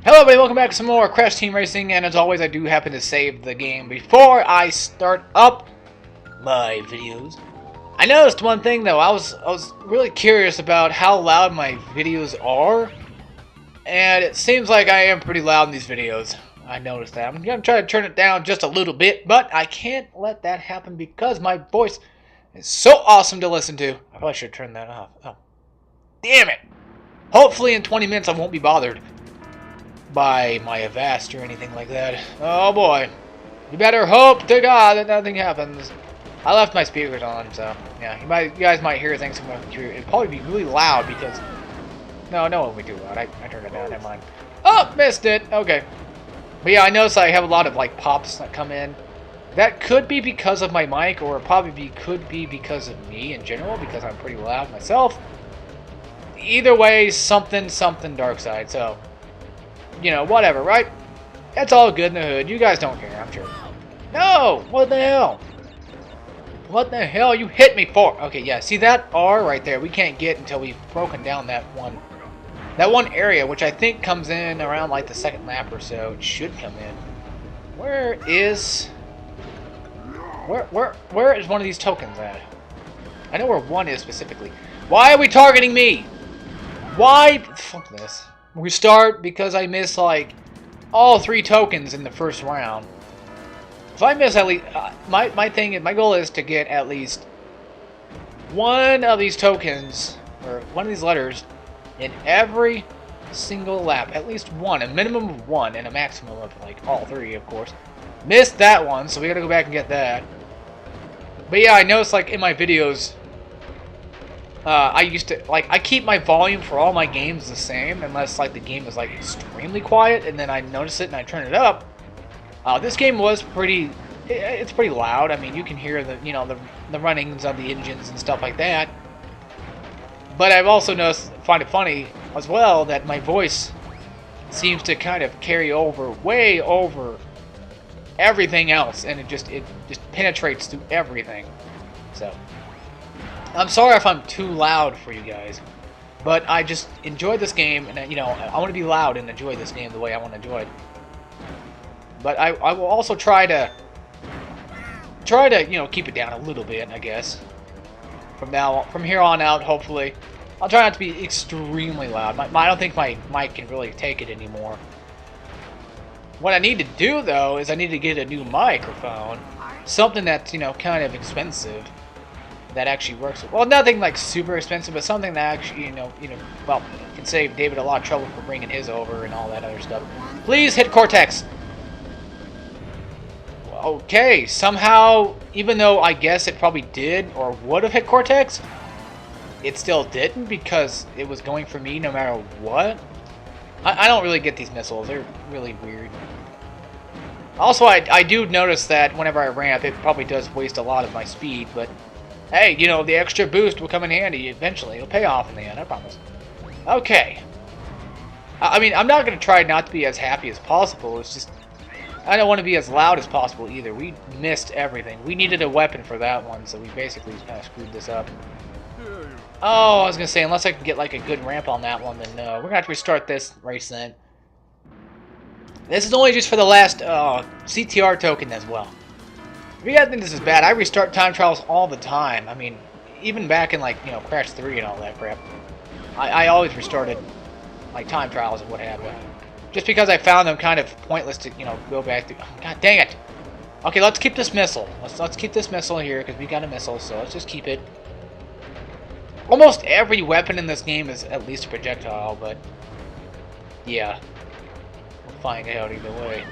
Hello everybody, welcome back to some more Crash Team Racing, and as always I do happen to save the game before I start up my videos. I noticed one thing though, I was really curious about how loud my videos are, and it seems like I am pretty loud in these videos. I noticed that. I'm going to try to turn it down just a little bit, but I can't let that happen because my voice is so awesome to listen to. I probably should turn that off. Oh, damn it! Hopefully in 20 minutes I won't be bothered by my Avast or anything like that. Oh boy. You better hope to God that nothing happens. I left my speakers on, so yeah, you guys might hear things from my computer. It'd probably be really loud because no one will be too loud. I turned it down, never mind. Oh, missed it. Okay. But yeah, I noticed I have a lot of like pops that come in. That could be because of my mic, or could be because of me in general, because I'm pretty loud myself. Either way, something dark side, so you know, whatever, right? That's all good in the hood. You guys don't care, I'm sure. No! What the hell? What the hell you hit me for? Okay, yeah, see that R right there? We can't get until we've broken down that one area, which I think comes in around like the second lap or so. It should come in. Where is one of these tokens at? I know where one is specifically. Why are we targeting me? Why? Fuck this. We start because I missed like all 3 tokens in the first round. If I miss at least my goal is to get at least one of these tokens or one of these letters in every single lap. At least one, a minimum of one, and a maximum of like all 3, of course. Missed that one, so we gotta go back and get that. But yeah, I noticed like in my videos, I used to, like, I keep my volume for all my games the same, unless, like, the game is, like, extremely quiet, and then I notice it and I turn it up. This game was it's pretty loud. I mean, you can hear the, you know, the runnings of the engines and stuff like that. But I've also find it funny, as well, that my voice seems to kind of carry over, way over everything else, and it just penetrates through everything. So I'm sorry if I'm too loud for you guys, but I just enjoy this game, and you know, I want to be loud and enjoy this game the way I want to enjoy it. But I will also try to you know, keep it down a little bit, I guess. From here on out, hopefully, I'll try not to be extremely loud. I don't think my mic can really take it anymore. What I need to do though is I need to get a new microphone, something that's, you know, kind of expensive. That actually works. Well, nothing like super expensive, but something that actually, you know, well, can save David a lot of trouble for bringing his over and all that other stuff. Please hit Cortex. Okay, somehow, even though I guess it probably did or would have hit Cortex, it still didn't because it was going for me no matter what. I don't really get these missiles. They're really weird. Also, I do notice that whenever I ramp, it probably does waste a lot of my speed, but hey, you know, the extra boost will come in handy eventually. It'll pay off in the end, I promise. Okay. I mean, I'm not going to try not to be as happy as possible. It's just, I don't want to be as loud as possible either. We missed everything. We needed a weapon for that one, so we basically kind of screwed this up. Oh, I was going to say, unless I can get like a good ramp on that one, then no. We're going to have to restart this race then. This is only just for the last CTR token as well. If you guys think this is bad, I restart time trials all the time. I mean, even back in, like, you know, Crash 3 and all that crap. I always restarted, like, time trials and what have you. Just because I found them kind of pointless to, you know, go back through. Oh, God dang it! Okay, let's keep this missile. Let's keep this missile here, because we got a missile, so let's just keep it. Almost every weapon in this game is at least a projectile, but yeah. We'll find out either way.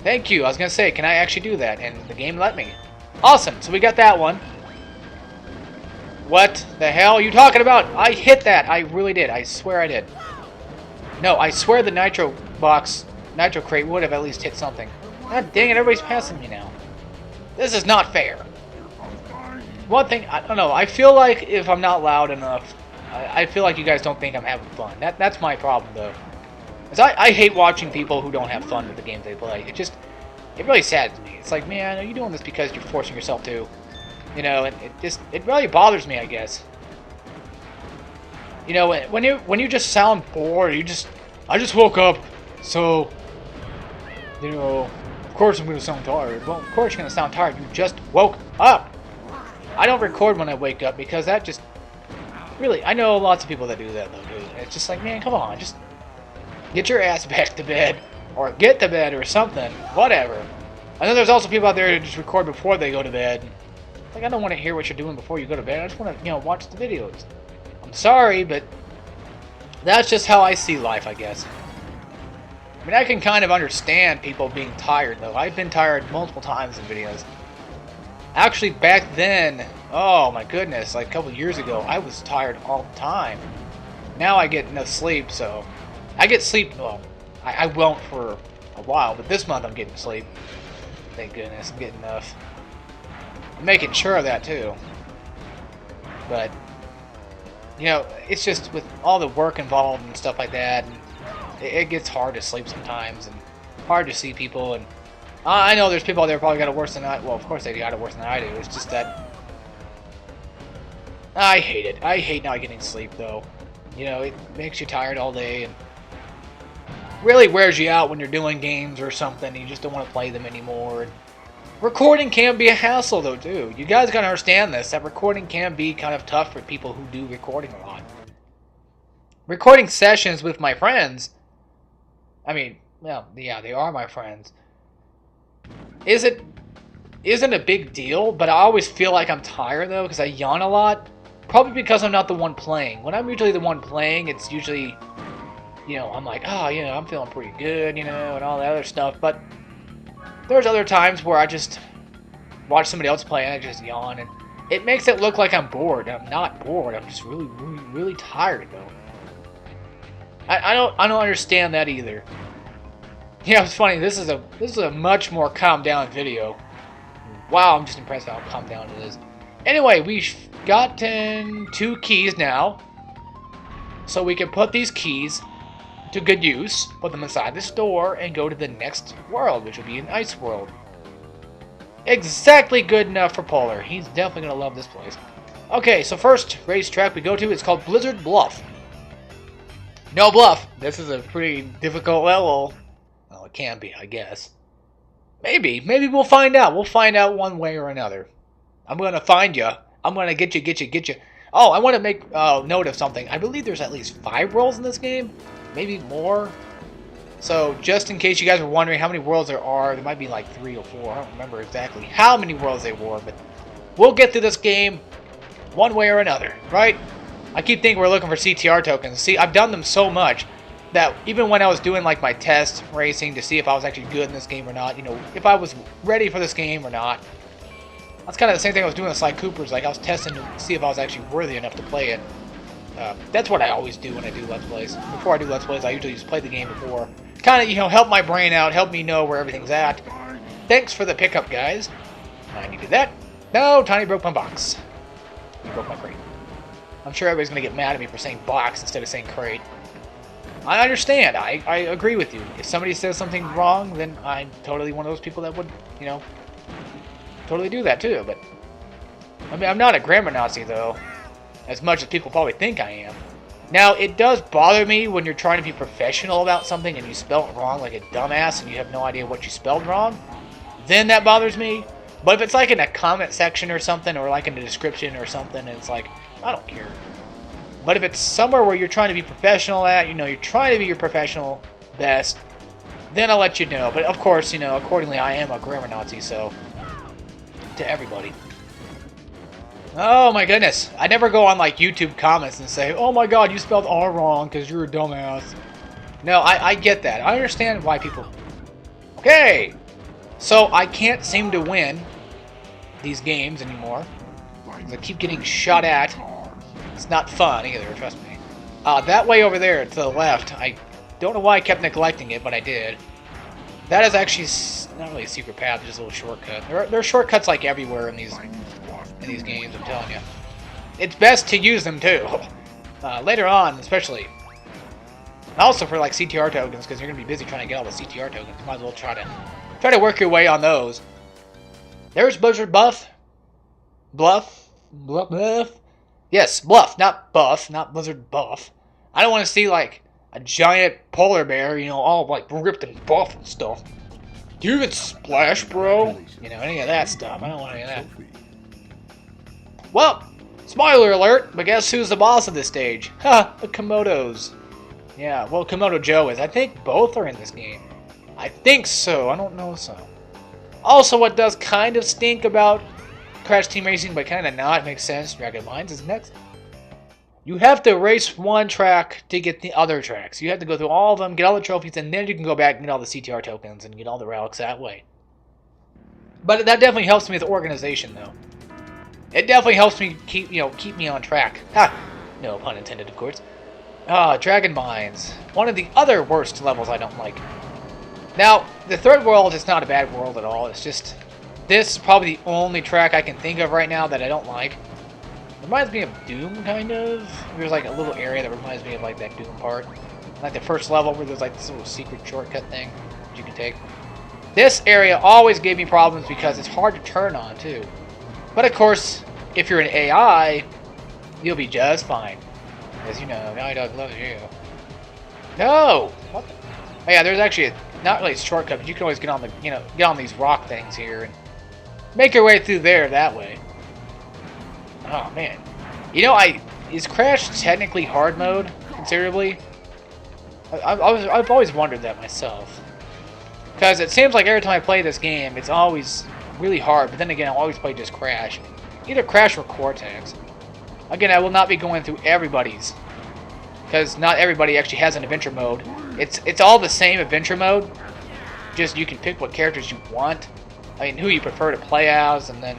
Thank you. I was going to say, can I actually do that? And the game let me. Awesome. So we got that one. What the hell are you talking about? I hit that. I really did. I swear I did. No, I swear the nitro crate would have at least hit something. God dang it, everybody's passing me now. This is not fair. One thing, I don't know, I feel like if I'm not loud enough, I feel like you guys don't think I'm having fun. That's my problem, though. I hate watching people who don't have fun with the games they play. It really saddens me. It's like, man, are you doing this because you're forcing yourself to? You know, and it really bothers me, I guess. You know, when you just sound bored, you just I just woke up, so, you know, of course I'm going to sound tired. Well, of course you're going to sound tired. You just woke up. I don't record when I wake up because that just, really, I know lots of people that do that, though, dude. It's just like, man, come on, just get your ass back to bed, or get to bed, or something, whatever. And then there's also people out there that just record before they go to bed. Like, I don't want to hear what you're doing before you go to bed. I just want to, you know, watch the videos. I'm sorry, but that's just how I see life, I guess. I mean, I can kind of understand people being tired, though. I've been tired multiple times in videos. Actually, back then, oh my goodness, like a couple years ago, I was tired all the time. Now I get enough sleep, so... I get sleep, well, I won't for a while, but this month I'm getting sleep. Thank goodness, I'm getting enough. I'm making sure of that, too. But, you know, it's just with all the work involved and stuff like that, and it gets hard to sleep sometimes, and hard to see people, and I know there's people out there probably got it worse than I, well, of course they got it worse than I do. It's just that I hate it. I hate not getting sleep, though. You know, it makes you tired all day, and really wears you out when you're doing games or something, and you just don't want to play them anymore. And recording can be a hassle, though, too. You guys gotta understand this, that recording can be kind of tough for people who do recording a lot. Recording sessions with my friends, I mean, well, yeah, they are my friends, isn't a big deal, but I always feel like I'm tired, though, because I yawn a lot. Probably because I'm not the one playing. When I'm usually the one playing, it's usually, you know, I'm like, oh, you know, I'm feeling pretty good, you know, and all that other stuff. But there's other times where I just watch somebody else play and I just yawn, and it makes it look like I'm bored. I'm not bored. I'm just really, really, really tired, though. I don't understand that either. Yeah, it's funny. This is a much more calmed down video. Wow, I'm just impressed how calmed down it is. Anyway, we've gotten 2 keys now, so we can put these keys to good use, put them inside this door, and go to the next world, which will be an ice world. Exactly good enough for Polar. He's definitely gonna love this place. Okay, so first racetrack we go to is called Blizzard Bluff. No bluff. This is a pretty difficult level. Well, it can be, I guess. Maybe we'll find out. We'll find out one way or another. I'm gonna find you. I'm gonna get you. Oh, I want to make note of something. I believe there's at least 5 worlds in this game, maybe more. So just in case you guys were wondering how many worlds there are, there might be like 3 or 4. I don't remember exactly how many worlds they were, but we'll get through this game one way or another, right? I keep thinking we're looking for CTR tokens. See, I've done them so much that even when I was doing like my test racing to see if I was actually good in this game or not, you know, if I was ready for this game or not. That's kind of the same thing I was doing with Sly Cooper's. Like, I was testing to see if I was actually worthy enough to play it. That's what I always do when I do Let's Plays. Before I do Let's Plays, I usually just play the game before. Kind of, you know, help my brain out, help me know where everything's at. Thanks for the pickup, guys. I needed that. No, Tiny broke my box. He broke my crate. I'm sure everybody's going to get mad at me for saying box instead of saying crate. I understand. I agree with you. If somebody says something wrong, then I'm totally one of those people that would, you know, totally do that too. But I mean, I'm not a grammar Nazi, though, as much as people probably think I am. Now, it does bother me when you're trying to be professional about something and you spell it wrong like a dumbass and you have no idea what you spelled wrong. Then that bothers me. But if it's like in a comment section or something, or like in the description or something, and it's like, I don't care. But if it's somewhere where you're trying to be professional at, you know, you're trying to be your professional best, then I'll let you know. But of course, you know, accordingly, I am a grammar Nazi, so to everybody. Oh my goodness. I never go on like YouTube comments and say, oh my god, you spelled R wrong because you're a dumbass. No, I get that. I understand why people... Okay! So I can't seem to win these games anymore. I keep getting shot at. It's not fun either, trust me. That way over there to the left, I don't know why I kept neglecting it, but I did. That is actually not really a secret path, it's just a little shortcut. There are shortcuts like everywhere in these games, I'm telling you. It's best to use them too. Later on, especially. Also for like CTR tokens, because you're gonna be busy trying to get all the CTR tokens. You might as well try to work your way on those. There's Blizzard Bluff. Bluff. Yes, Bluff, not Buff, not Blizzard Buff. I don't want to see like a giant polar bear, you know, all like ripped and buff and stuff. Do you even splash, bro? You know, any of that stuff. I don't want any of that. Well, spoiler alert, but guess who's the boss of this stage? Ha, the Komodos. Yeah, well, Komodo Joe is. I think both are in this game. I think so. I don't know so. Also, what does kind of stink about Crash Team Racing, but kind of not, makes sense, Dragon Mines is next. You have to race one track to get the other tracks. You have to go through all of them, get all the trophies, and then you can go back and get all the CTR tokens and get all the relics that way. But that definitely helps me with organization, though. It definitely helps me keep me on track. Ha! No pun intended, of course. Dragon Mines. One of the other worst levels I don't like. Now, the third world is not a bad world at all. It's just, this is probably the only track I can think of right now that I don't like. It reminds me of Doom, kind of. There's like a little area that reminds me of like that Doom part. Like the first level where there's like this little secret shortcut thing that you can take. This area always gave me problems because it's hard to turn on, too. But of course, if you're an AI, you'll be just fine. As you know, Naughty Dog loves you. No! What the? Oh yeah, there's actually not really a shortcut, but you can always get on the, get on these rock things here and make your way through there that way. Oh man, is Crash technically hard mode considerably? I've always wondered that myself, because it seems like every time I play this game, it's always really hard. But then again, I always play just Crash, either Crash or Cortex. Again, I will not be going through everybody's, because not everybody actually has an adventure mode. It's all the same adventure mode, just you can pick what characters you want. I mean, who you prefer to play as, and then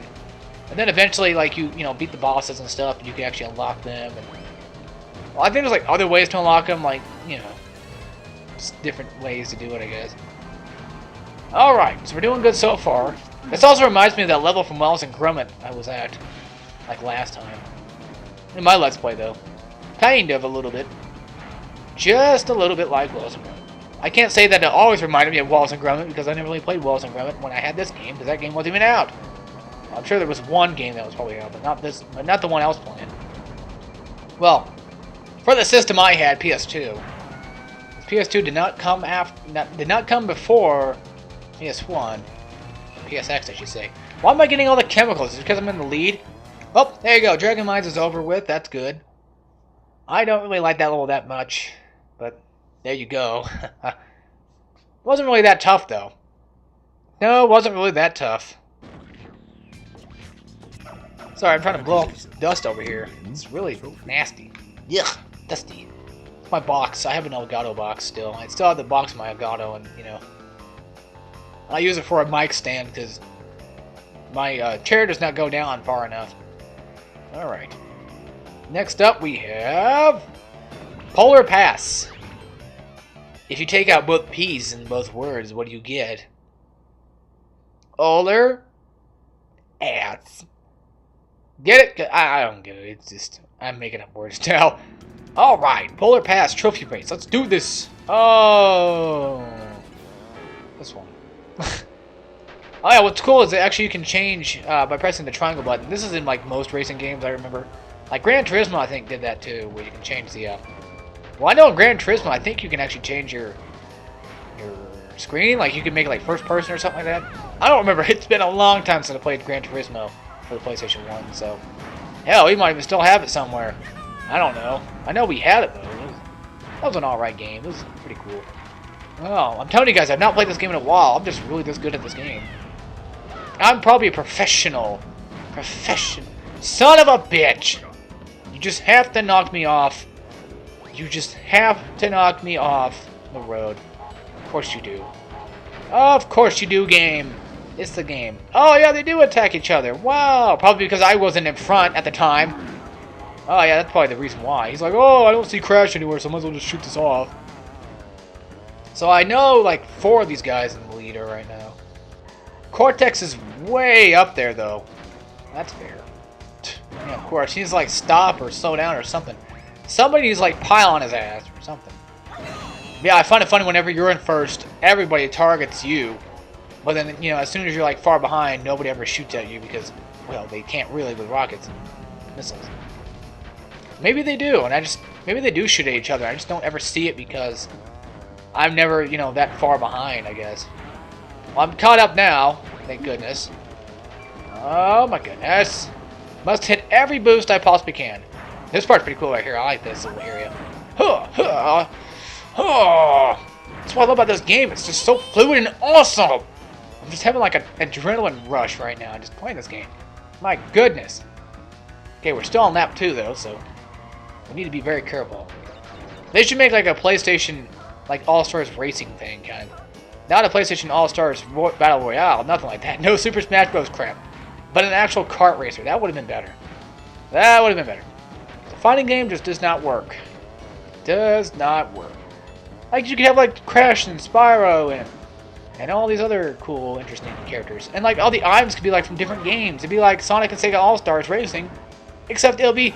eventually, like, you beat the bosses and stuff, and you can actually unlock them. And, well, I think there's like other ways to unlock them, like, just different ways to do it, I guess. All right, so we're doing good so far. This also reminds me of that level from Wallace and Gromit I was at, like last time. In my Let's Play, though. Kind of a little bit. Just a little bit like Wallace and Gromit. I can't say that it always reminded me of Wallace and Gromit, because I never really played Wallace and Gromit when I had this game, because that game wasn't even out. I'm sure there was one game that was probably out, but not the one I was playing. Well, for the system I had, PS2. PS2 did not come before PS1. PSX, I should say. Why am I getting all the chemicals? Is it because I'm in the lead? Oh, there you go. Dragon Mines is over with. That's good. I don't really like that level that much, but there you go. Wasn't really that tough, though. No, it wasn't really that tough. Sorry, I'm trying to blow up dust over here. It's really nasty. Yuck, dusty. My box. I have an Elgato box still. I still have the box of my Elgato, and I use it for a mic stand because my chair does not go down far enough. All right. Next up, we have Polar Pass. If you take out both P's in both words, what do you get? Polar Ass. Get it? I don't get it. It's just, I'm making up words now. Alright, Polar Pass Trophy Race. Let's do this. Oh. This one. Oh yeah, what's cool is that actually you can change by pressing the triangle button. This is in like most racing games, I remember. Like Gran Turismo, I think, did that too, where you can change the... Well, I know in Gran Turismo, I think you can actually change your screen. Like, you can make it like first person or something like that. I don't remember. It's been a long time since I played Gran Turismo for the PlayStation 1, so... Hell, we might even still have it somewhere. I don't know. I know we had it, though. That was an alright game. It was pretty cool. Oh, I'm telling you guys, I've not played this game in a while. I'm just really this good at this game. I'm probably a professional. Son of a bitch! You just have to knock me off. You just have to knock me off the road. Of course you do. Of course you do, game. It's the game. Oh, yeah, they do attack each other. Wow. Probably because I wasn't in front at the time. Oh, yeah, that's probably the reason why. He's like, oh, I don't see Crash anywhere, so I might as well just shoot this off. So I know, like, 4 of these guys in the leader right now. Cortex is way up there, though. That's fair. Yeah, of course. He needs to, like, stop or slow down or something. Somebody needs to, like, pile on his ass or something. Yeah, I find it funny whenever you're in first, everybody targets you. But then, as soon as you're, like, far behind, nobody ever shoots at you because, well, they can't really with rockets and missiles. Maybe they do, and I just maybe they do shoot at each other. I just don't ever see it because I'm never, you know, that far behind, I guess. Well, I'm caught up now. Thank goodness. Oh my goodness. Must hit every boost I possibly can. This part's pretty cool right here. I like this little area. Huh, huh, huh. That's what I love about this game. It's just so fluid and awesome. I'm just having like an adrenaline rush right now just playing this game. My goodness. Okay, we're still on lap 2 though, so we need to be very careful. They should make like a PlayStation like All-Stars racing thing kind of. Not a PlayStation All-Stars Battle Royale, nothing like that. No Super Smash Bros. Crap. But an actual kart racer. That would have been better. That would have been better. The fighting game just does not work. Does not work. Like you could have like Crash and Spyro and all these other cool, interesting characters. And like all the items could be like from different games. It'd be like Sonic and Sega All-Stars Racing. Except it'll be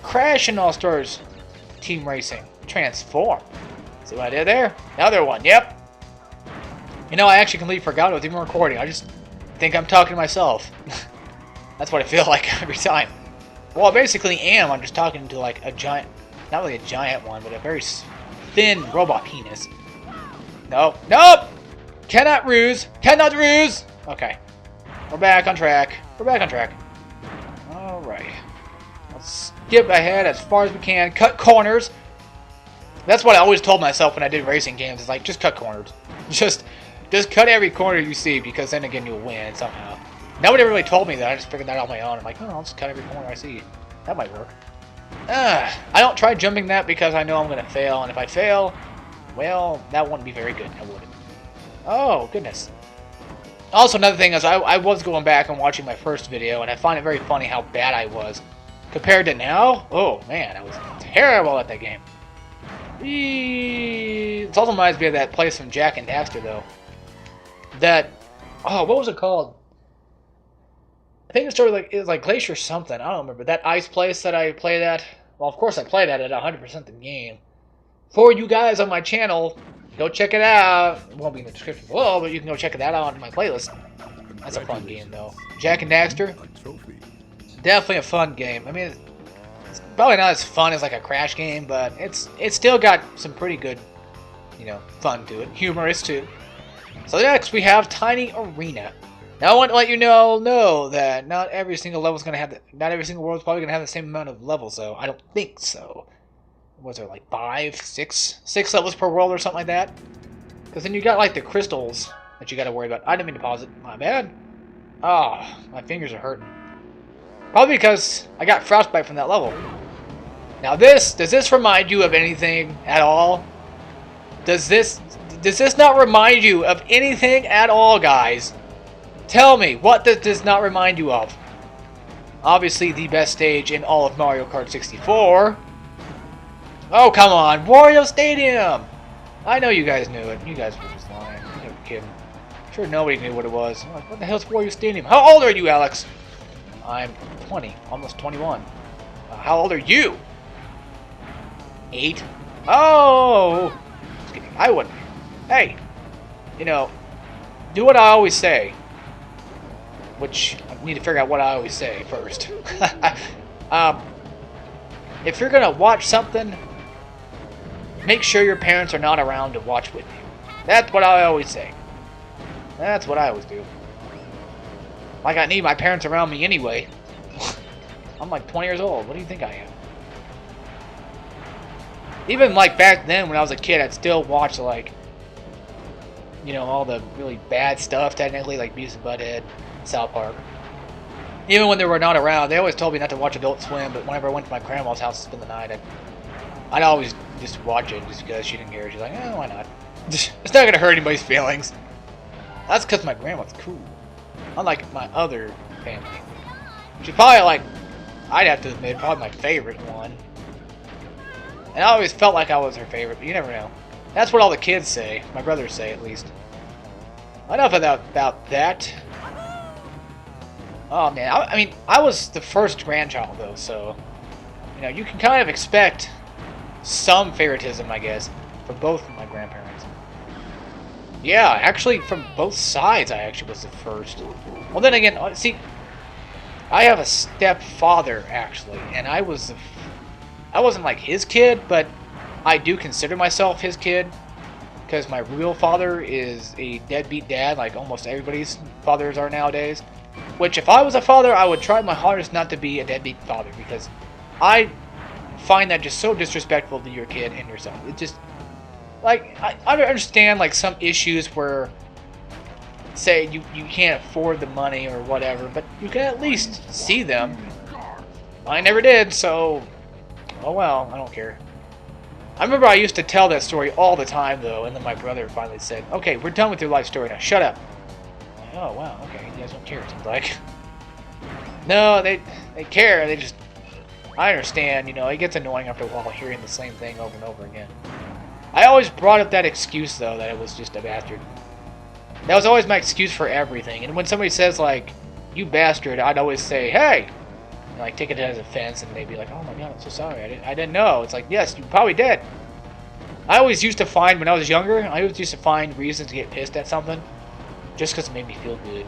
Crash and All-Stars Team Racing. Transform. See what I did there? Another one, yep. You know, I actually completely forgot I was even recording. I just think I'm talking to myself. That's what I feel like every time. Well, I basically am. I'm just talking to like a giant, not really a giant one, but a very thin robot penis. Nope. Nope! Cannot ruse. Cannot ruse! Okay. We're back on track. We're back on track. Alright. Let's skip ahead as far as we can. Cut corners. That's what I always told myself when I did racing games. It's like, just cut corners. Just cut every corner you see, because then again you'll win somehow. Nobody really told me that. I just figured that out on my own. I'm like, oh, I'll just cut every corner I see. That might work. I don't try jumping that because I know I'm going to fail. And if I fail, well, that wouldn't be very good. I wouldn't. Oh, goodness. Also, another thing is I was going back and watching my first video, and I find it very funny how bad I was. Compared to now, oh, man, I was terrible at that game. It also reminds me of that place from Jak and Daxter, though. That, oh, what was it called? I think it was like Glacier something. I don't remember. That ice place that I played at. Well, of course I played at 100% the game. For you guys on my channel, go check it out. It won't be in the description below, but you can go check that out on my playlist. That's a fun game, though. Jak and Daxter. Definitely a fun game. I mean, it's probably not as fun as like a Crash game, but it's still got some pretty good, you know, fun to it. Humorous too. So next we have Tiny Arena. Now I want to let you know that not every single level is gonna have not every single world is probably gonna have the same amount of levels. So I don't think so. Was there like 5, 6 levels per world or something like that? Because then you got like the crystals that you got to worry about. I didn't mean to pause it. My bad. Oh, my fingers are hurting. Probably because I got frostbite from that level. Now does this remind you of anything at all? Does this not remind you of anything at all, guys? Tell me, what does this not remind you of? Obviously, the best stage in all of Mario Kart 64. Oh, come on, Wario Stadium! I know you guys knew it. You guys were just lying. You were kidding. I'm sure nobody knew what it was. I'm like, what the hell's Wario Stadium? How old are you, Alex? I'm 20, almost 21. How old are you? 8? Oh! Just kidding. I wouldn't. Hey, you know, do what I always say. Which, I need to figure out what I always say first. If you're gonna watch something, make sure your parents are not around to watch with you. That's what I always say. That's what I always do. Like I need my parents around me anyway. I'm like 20 years old. What do you think I am? Even like back then when I was a kid, I'd still watch like, you know, all the really bad stuff technically, like Beavis and Butthead, South Park. Even when they were not around, they always told me not to watch Adult Swim, but whenever I went to my grandma's house to spend the night, I'd always just watch it just because she didn't care. She's like, eh, why not? It's not going to hurt anybody's feelings. That's because my grandma's cool. Unlike my other family. She's probably like, I'd have to admit, probably my favorite one. And I always felt like I was her favorite, but you never know. That's what all the kids say. My brothers say, at least. Enough about that. Oh, man. I mean, I was the first grandchild, though, so... You know, you can kind of expect some favoritism, I guess, from both of my grandparents. Yeah, actually, from both sides, I actually was the first. Well, then again, see... I have a stepfather, actually, and I was I wasn't like his kid, but I do consider myself his kid. Because my real father is a deadbeat dad, like almost everybody's fathers are nowadays. Which, if I was a father, I would try my hardest not to be a deadbeat father. Because I find that just so disrespectful to your kid and yourself. It just, like, I understand, like, some issues where, say, you can't afford the money or whatever, but you can at least see them. I never did, so, oh well, I don't care. I remember I used to tell that story all the time, though, and then my brother finally said, okay, we're done with your life story now, shut up. I'm like, oh, wow, okay, you guys don't care, it seems like. No, they care, they just, I understand, you know, it gets annoying after a while hearing the same thing over and over again. I always brought up that excuse, though, that it was just a bastard. That was always my excuse for everything, and when somebody says, like, you bastard, I'd always say, hey! And, like, take it as offense, and they'd be like, oh my god, I'm so sorry, I didn't know. It's like, yes, you probably did. I always used to find, when I was younger, I always used to find reasons to get pissed at something, just because it made me feel good.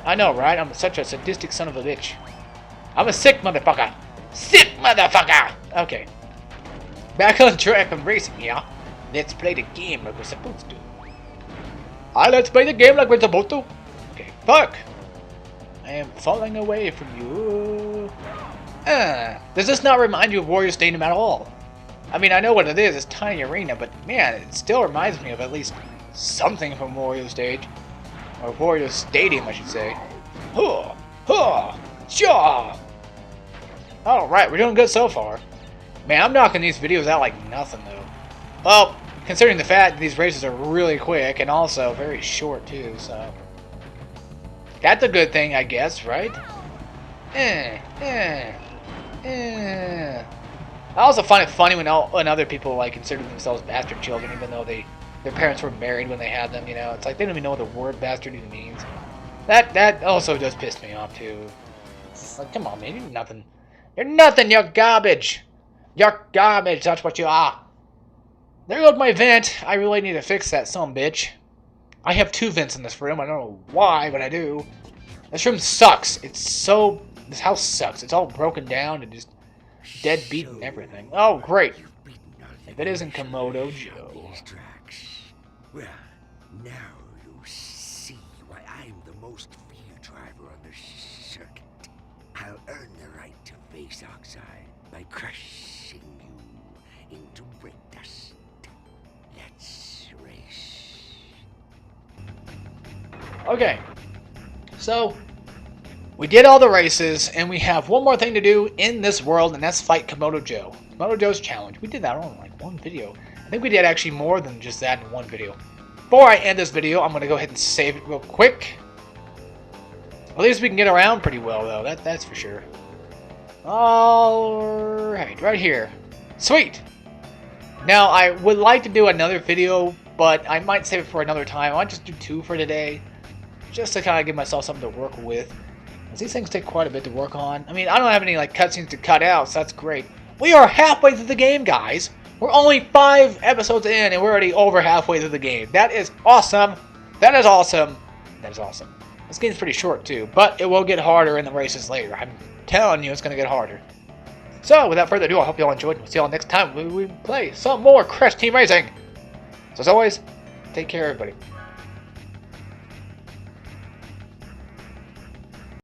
I know, right? I'm such a sadistic son of a bitch. I'm a sick motherfucker! Sick motherfucker! Okay. Back on track of racing, yeah? Let's play the game like we're supposed to. Let's play the game like we're supposed to. Okay, fuck! I am falling away from you. Does this not remind you of Wario Stadium at all? I mean, I know what it is, it's a tiny arena, but man, it still reminds me of at least something from Wario Stage. Or Wario Stadium, I should say. Huh! Huh! Shaw! Alright, we're doing good so far. Man, I'm knocking these videos out like nothing, though. Well, considering the fact that these races are really quick, and also very short, too, so... That's a good thing, I guess, right? I also find it funny when other people like consider themselves bastard children, even though their parents were married when they had them. You know, it's like they don't even know what the word bastard even means. That also does piss me off too. Like, come on, man, you're nothing. You're nothing. You're garbage. You're garbage. That's what you are. There goes my vent. I really need to fix that bitch. I have 2 vents in this room. I don't know why, but I do. This room sucks. This house sucks. It's all broken down and just deadbeat and everything. Oh, great. If it isn't Komodo Joe. Well, now you see why I'm the most field driver on the circuit. I'll earn the right to face Oxide by crushing you into brick dust. Let's race. Okay, so we did all the races, and we have one more thing to do in this world, and that's fight Komodo Joe. Komodo Joe's challenge. We did that on like one video. I think we did actually more than just that in one video. Before I end this video, I'm going to go ahead and save it real quick. At least we can get around pretty well, though. That's for sure. Alright, right here. Sweet! Now, I would like to do another video, but I might save it for another time. I might just do 2 for today, just to kind of give myself something to work with. These things take quite a bit to work on. I mean, I don't have any like cutscenes to cut out, so that's great. We are halfway through the game, guys. We're only 5 episodes in, and we're already over halfway through the game. That is awesome. That is awesome. That is awesome. This game's pretty short, too, but it will get harder in the races later. I'm telling you, it's going to get harder. So, without further ado, I hope you all enjoyed. We'll see you all next time when we play some more Crash Team Racing. So, as always, take care, everybody.